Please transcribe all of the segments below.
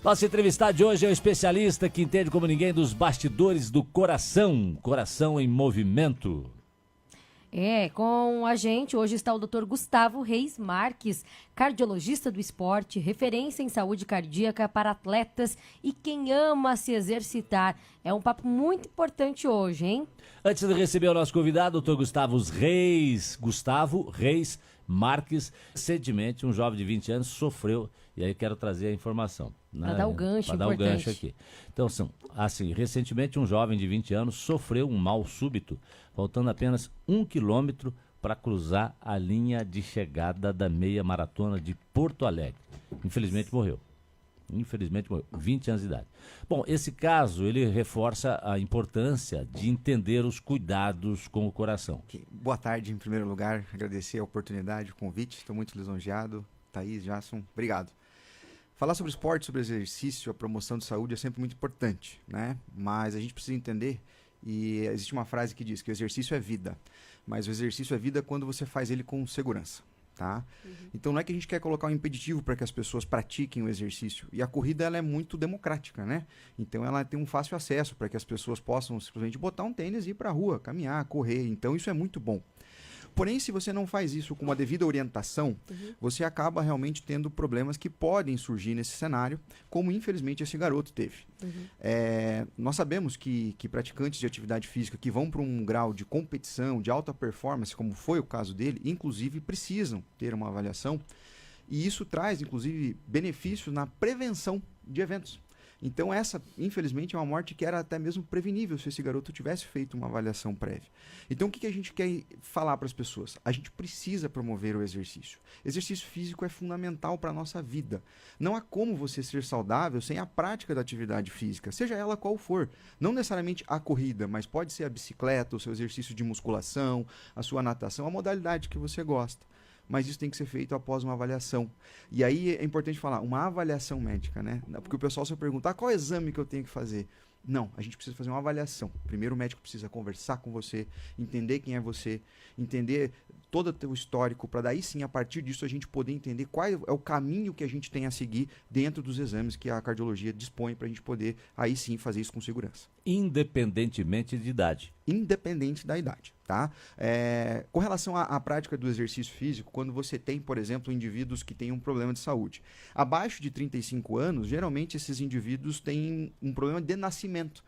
Nosso entrevistado de hoje é o especialista que entende como ninguém dos bastidores do coração. Coração em movimento. Com a gente hoje está o Dr. Gustavo Reis Marques, cardiologista do esporte, referência em saúde cardíaca para atletas e quem ama se exercitar. É um papo muito importante hoje, hein? Antes de receber o nosso convidado, o Dr. Gustavo Reis Marques, recentemente um jovem de 20 anos sofreu, e aí quero trazer a informação. Para dar o gancho, para dar o gancho aqui. Então, recentemente um jovem de 20 anos sofreu um mal súbito, faltando apenas 1 quilômetro para cruzar a linha de chegada da meia maratona de Porto Alegre. Infelizmente morreu, 20 anos de idade. Bom, esse caso, ele reforça a importância de entender os cuidados com o coração. Boa tarde, em primeiro lugar, agradecer a oportunidade, o convite, estou muito lisonjeado. Thaís, Jasson, obrigado. Falar sobre esporte, sobre exercício, a promoção de saúde é sempre muito importante, né? Mas a gente precisa entender, e existe uma frase que diz que o exercício é vida, mas o exercício é vida quando você faz ele com segurança. Tá? Então não é que a gente quer colocar um impeditivo para que as pessoas pratiquem o exercício. E a corrida ela é muito democrática, né? Então ela tem um fácil acesso para que as pessoas possam simplesmente botar um tênis e ir para a rua, caminhar, correr. Então isso é muito bom. Porém, se você não faz isso com uma devida orientação, você acaba realmente tendo problemas que podem surgir nesse cenário, como infelizmente esse garoto teve. Nós sabemos que praticantes de atividade física que vão para um grau de competição, de alta performance, como foi o caso dele, inclusive precisam ter uma avaliação, e isso traz, inclusive, benefícios na prevenção de eventos. Então essa, infelizmente, é uma morte que era até mesmo prevenível se esse garoto tivesse feito uma avaliação prévia. Então o que a gente quer falar para as pessoas? A gente precisa promover o exercício. Exercício físico é fundamental para a nossa vida. Não há como você ser saudável sem a prática da atividade física, seja ela qual for. Não necessariamente a corrida, mas pode ser a bicicleta, o seu exercício de musculação, a sua natação, a modalidade que você gosta. Mas isso tem que ser feito após uma avaliação. E aí é importante falar, uma avaliação médica, né? Porque o pessoal só pergunta, qual exame que eu tenho que fazer? Não, a gente precisa fazer uma avaliação. Primeiro o médico precisa conversar com você, entender quem é você, entender todo o teu histórico, para daí sim, a partir disso, a gente poder entender qual é o caminho que a gente tem a seguir dentro dos exames que a cardiologia dispõe para a gente poder, aí sim, fazer isso com segurança. Independentemente de idade. Independente da idade, tá? Com relação à prática do exercício físico, quando você tem, por exemplo, indivíduos que têm um problema de saúde, abaixo de 35 anos, geralmente esses indivíduos têm um problema de nascimento.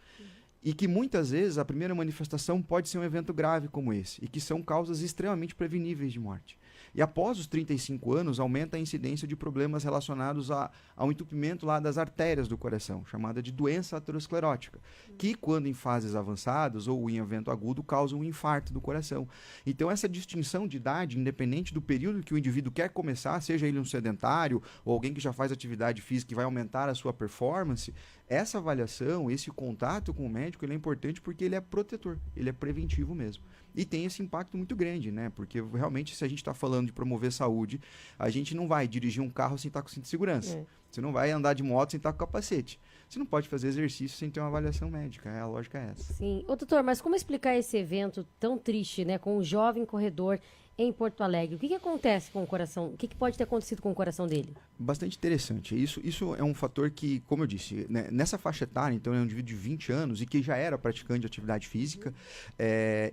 E que muitas vezes a primeira manifestação pode ser um evento grave como esse, e que são causas extremamente preveníveis de morte. E após os 35 anos, aumenta a incidência de problemas relacionados ao entupimento lá das artérias do coração, chamada de doença aterosclerótica, que quando em fases avançadas ou em evento agudo, causa um infarto do coração. Então essa distinção de idade, independente do período que o indivíduo quer começar, seja ele um sedentário ou alguém que já faz atividade física que vai aumentar a sua performance, essa avaliação, esse contato com o médico, ele é importante porque ele é protetor, ele é preventivo mesmo. E tem esse impacto muito grande, né? Porque realmente, se a gente está falando de promover saúde, a gente não vai dirigir um carro sem estar com cinto de segurança. Você não vai andar de moto sem estar com capacete. Você não pode fazer exercício sem ter uma avaliação médica. A lógica é essa. Sim. Ô, doutor, mas como explicar esse evento tão triste, né? Com um jovem corredor em Porto Alegre. O que acontece com o coração? O que pode ter acontecido com o coração dele? Bastante interessante. Isso é um fator que, como eu disse, né, nessa faixa etária, então é um indivíduo de 20 anos e que já era praticante de atividade física,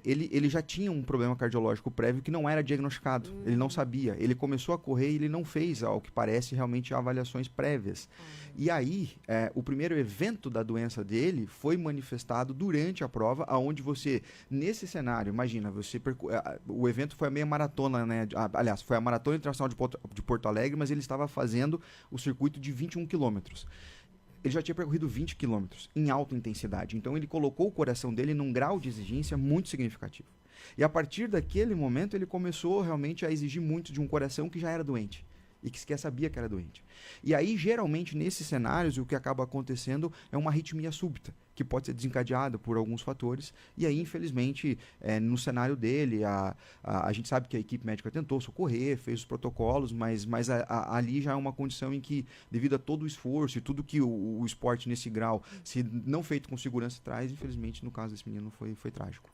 ele já tinha um problema cardiológico prévio que não era diagnosticado. Ele não sabia. Ele começou a correr e ele não fez, ao que parece, realmente avaliações prévias. E aí, o primeiro evento da doença dele foi manifestado durante a prova, onde você, nesse cenário, imagina, o evento foi a meia maratona, né? Aliás, foi a Maratona Internacional de Porto Alegre, mas ele estava fazendo o circuito de 21 quilômetros. Ele já tinha percorrido 20 quilômetros em alta intensidade. Então, ele colocou o coração dele num grau de exigência muito significativo. E a partir daquele momento, ele começou realmente a exigir muito de um coração que já era doente. E que sequer sabia que era doente. E aí, geralmente, nesses cenários, o que acaba acontecendo é uma arritmia súbita, que pode ser desencadeada por alguns fatores. E aí, infelizmente, no cenário dele, a gente sabe que a equipe médica tentou socorrer, fez os protocolos, mas ali já é uma condição em que, devido a todo o esforço e tudo que o esporte nesse grau, se não feito com segurança, traz, infelizmente, no caso desse menino, foi trágico.